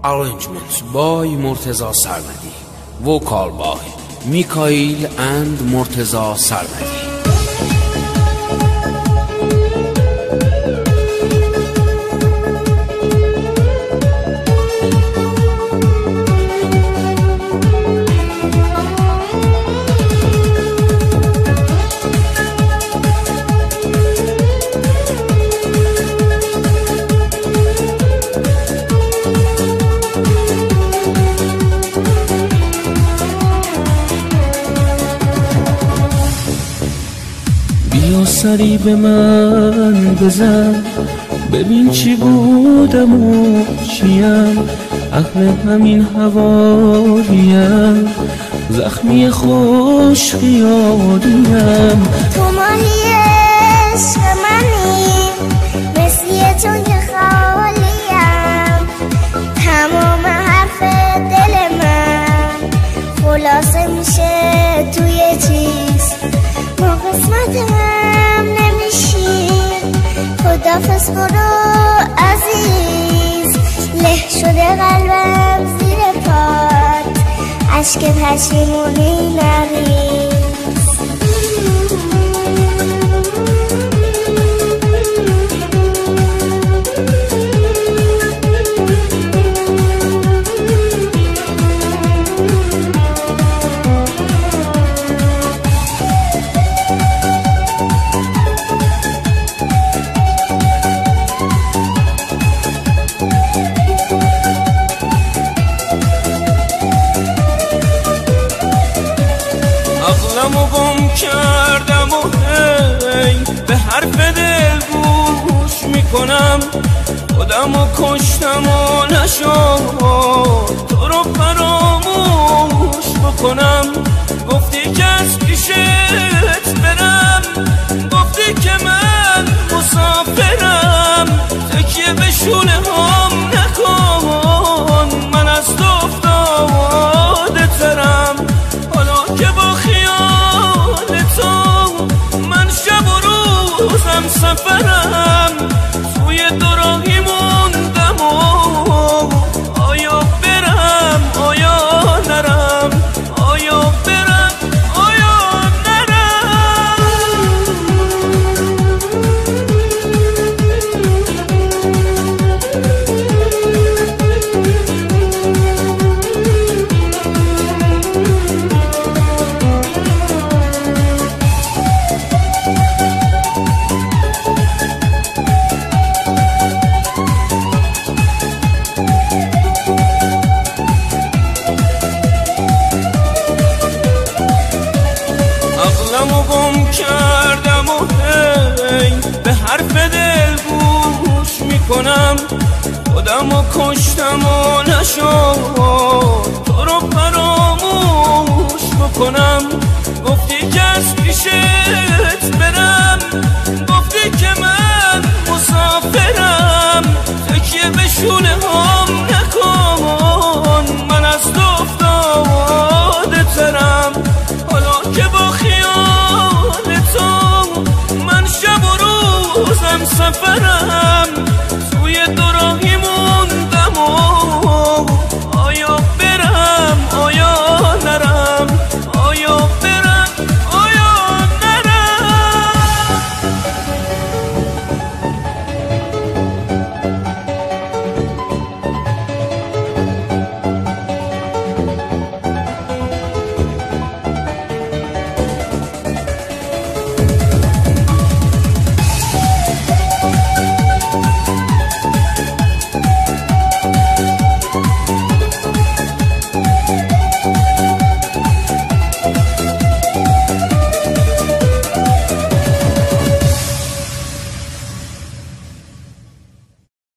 Arrangements by Murtaza Sarmadi. Vocal by Mikhail and Murtaza Sarmadi. بیا سری به من بزن، ببین چی بودم و چیم، اهل همین حوالیم، زخمی خوش خیالیم. تو ماهی عشق منی، مثل چون که خالیم، تمام حرف دل من خلاصه میشه توی چیز. ما قسمت هم نمیشیم، خدافظ برو عزیز. له شده قلبم زیر پات، عشق پشیمونی نریز. عقلمو گم کردم و هی به حرف دل گوش میکنم، خودمو کشتم و نشد تو رو فراموش بکنم. گفتی که از پیشت برم، گفتی که من مسافرم، تکیه به شونه هم نکن، من از تو افتاده ترم. حالا که با خیال تو من شب و روزم سفرم، توی دوراهی موندم و آیا برم آیا نرم، آیا برم آیا نرم. عقلمو گم کردم و هی به حرف دل گوش میکنم، خودمو کشتم و نشد تو رو فراموش بکنم. گفتی که از پیشت برم، گفتی که من مسافرم، تکیه به شونه هم نکن، من از تو افتاده ترم. حالا که با خیال تو من شب و روزم سفرم،